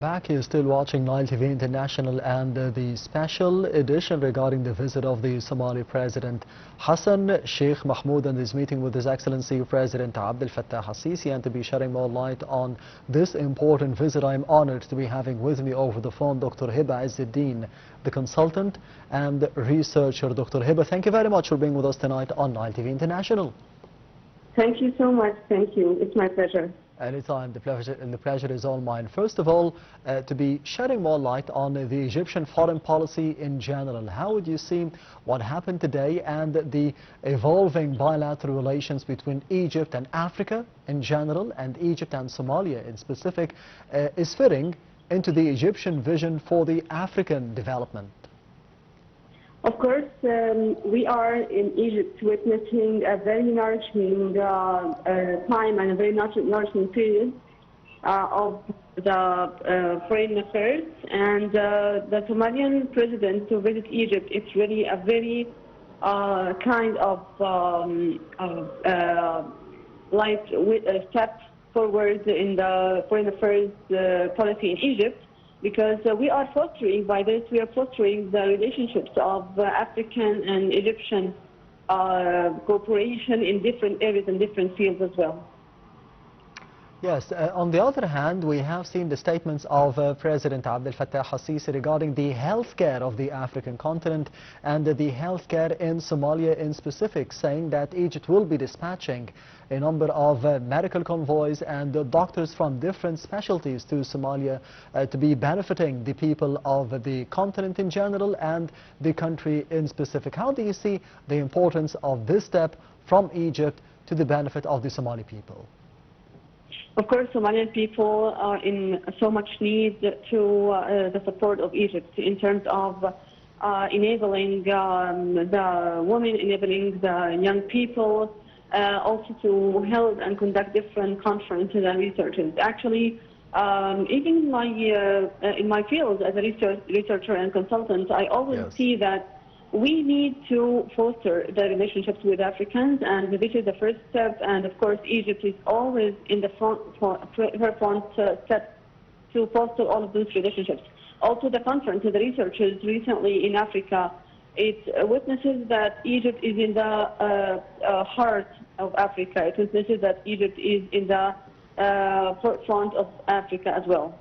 Back, you're still watching Nile TV International and the special edition regarding the visit of the Somali President Hassan Sheikh Mahmoud and his meeting with His Excellency President Abdel Fattah al-Sisi. And to be shedding more light on this important visit, I'm honored to be having with me over the phone Dr. Heba Eddin, the consultant and researcher. Dr. Heba, thank you very much for being with us tonight on Nile TV International. Thank you so much. Thank you. It's my pleasure. Anytime, the pleasure is all mine. First of all, to be shedding more light on the Egyptian foreign policy in general, how would you see what happened today and the evolving bilateral relations between Egypt and Africa in general and Egypt and Somalia in specific is fitting into the Egyptian vision for the African development? Of course, we are in Egypt witnessing a very nourishing time and a very nourishing period of the foreign affairs. And the Somalian president to visit Egypt, it's really a very kind of light step forward in the foreign affairs policy in Egypt. Because we are fostering, by this, we are fostering the relationships of African and Egyptian cooperation in different areas and different fields as well. Yes, on the other hand, we have seen the statements of President Abdel Fattah al-Sisi regarding the healthcare of the African continent and the healthcare in Somalia in specific, saying that Egypt will be dispatching a number of medical convoys and doctors from different specialties to Somalia to be benefiting the people of the continent in general and the country in specific. How do you see the importance of this step from Egypt to the benefit of the Somali people? Of course, Somalian people are in so much need to the support of Egypt in terms of enabling the women, enabling the young people, also to hold and conduct different conferences and researches. Actually, even in my field as a researcher and consultant, I always see that we need to foster the relationships with Africans, and this is the first step. And of course, Egypt is always in the front step to foster all of those relationships. Also, the conference, the researchers recently in Africa, it witnesses that Egypt is in the heart of Africa. It witnesses that Egypt is in the forefront of Africa as well.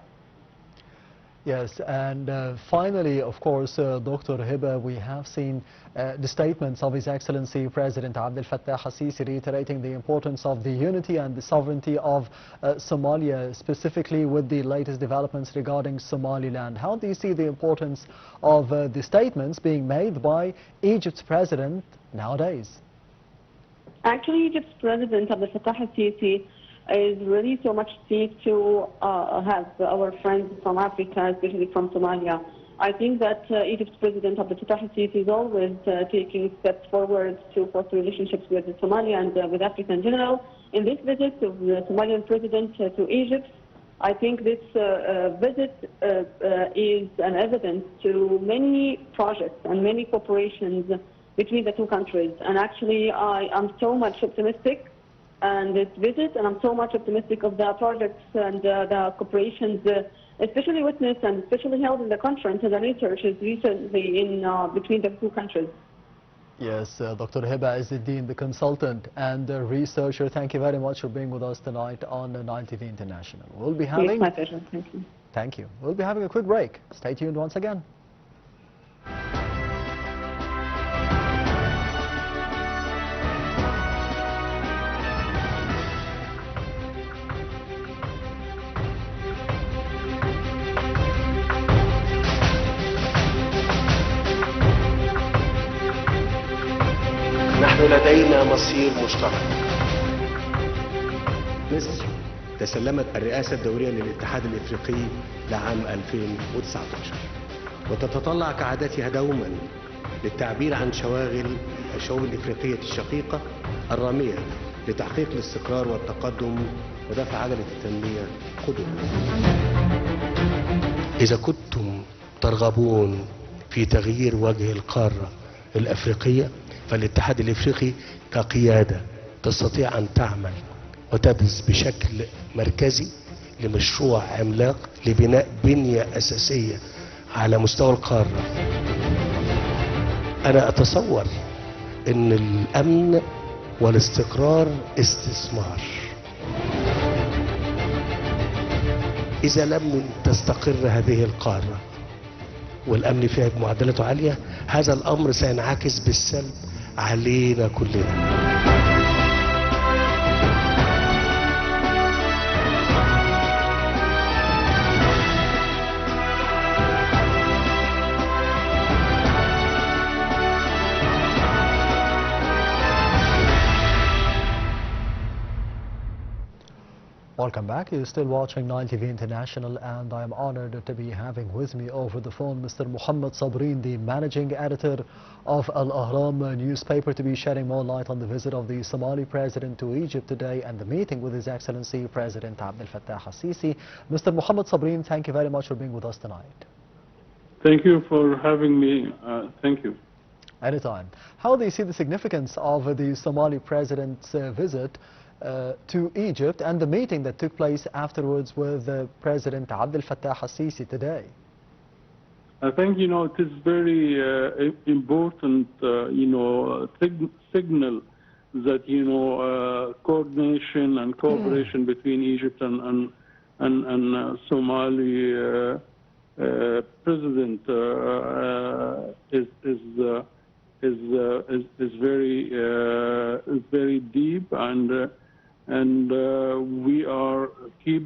Yes, and finally, of course, Dr. Heba, we have seen the statements of His Excellency President Abdel Fattah al-Sisi reiterating the importance of the unity and the sovereignty of Somalia, specifically with the latest developments regarding Somaliland. How do you see the importance of the statements being made by Egypt's president nowadays? Actually, Egypt's president Abdel Fattah al-Sisi is really so much pleased to have our friends from Africa, especially from Somalia. I think that Egypt's president Abdel Fattah al-Sisi is always taking steps forward to foster relationships with Somalia and with Africa in general. In this visit of the Somalian president to Egypt, I think this visit is an evidence to many projects and many cooperations between the two countries. And actually, I am so much optimistic and this visit, and I'm so much optimistic of the projects and the cooperations, especially witnessed and especially held in the conference and the researches recently in between the two countries. Yes, Dr. Heba Eddin, the consultant and researcher, thank you very much for being with us tonight on Nile TV International. We'll be having... It's my pleasure. Thank you. Thank you. We'll be having a quick break. Stay tuned once again. نحن لدينا مصير مشترك. مصر تسلمت الرئاسة الدورية للاتحاد الإفريقي لعام 2019 وتتطلع كعادتها دوما للتعبير عن شواغل الشعوب الإفريقية الشقيقة الرامية لتحقيق الاستقرار والتقدم ودفع عجلة التنمية قدما. إذا كنتم ترغبون في تغيير وجه القارة الأفريقية، فالاتحاد الافريقي كقيادة تستطيع ان تعمل وتبذ بشكل مركزي لمشروع عملاق لبناء بنية أساسية على مستوى القارة. أنا أتصور أن الأمن والاستقرار استثمار. إذا لم تستقر هذه القارة والأمن فيها بمعدلاته عالية، هذا الأمر سينعكس بالسلب علينا كلنا. Welcome back. You're still watching Nile TV International, and I am honored to be having with me over the phone Mr. Mohammed Sabreen, the managing editor of Al Ahram newspaper, to be shedding more light on the visit of the Somali president to Egypt today and the meeting with His Excellency President Abdel Fattah al-Sisi. Mr. Mohammed Sabreen, thank you very much for being with us tonight. Thank you for having me. Thank you. Anytime. How do you see the significance of the Somali president's visit to Egypt and the meeting that took place afterwards with President Abdel Fattah al-Sisi today? I think, it is very important, signal that, coordination and cooperation between Egypt and Somali president is very deep, and we are keep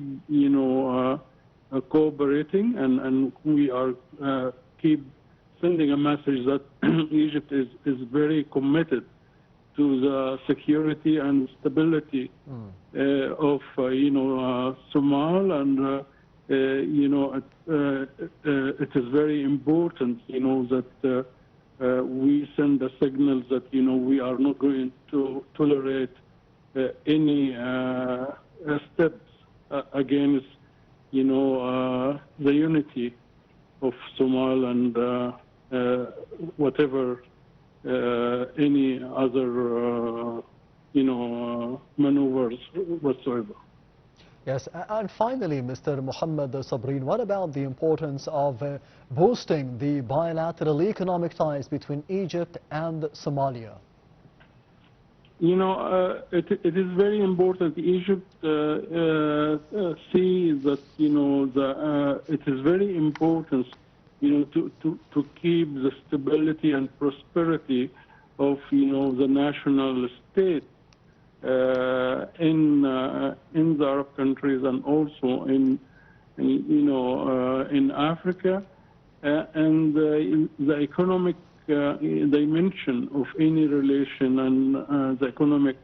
cooperating, and we are keep sending a message that Egypt is very committed to the security and stability of Somal, and it is very important that we send a signal that we are not going to tolerate any steps against the unity of Somal and whatever any other maneuvers whatsoever. Yes, and finally, Mr. Mohammed Sabreen, what about the importance of boosting the bilateral economic ties between Egypt and Somalia? It is very important. Egypt sees that it is very important to keep the stability and prosperity of the national state in the Arab countries, and also in Africa, and the economic dimension of any relation and the economic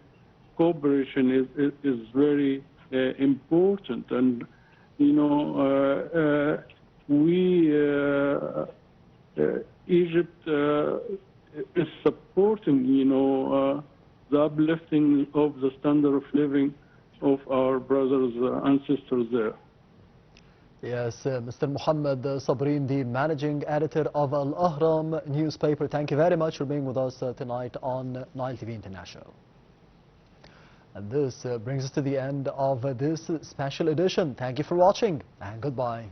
cooperation is very important. And Egypt is supporting the uplifting of the standard of living of our brothers and sisters there. Yes, Mr. Mohammed Sabreen, the managing editor of Al Ahram newspaper, thank you very much for being with us tonight on Nile TV International. And this brings us to the end of this special edition. Thank you for watching, and goodbye.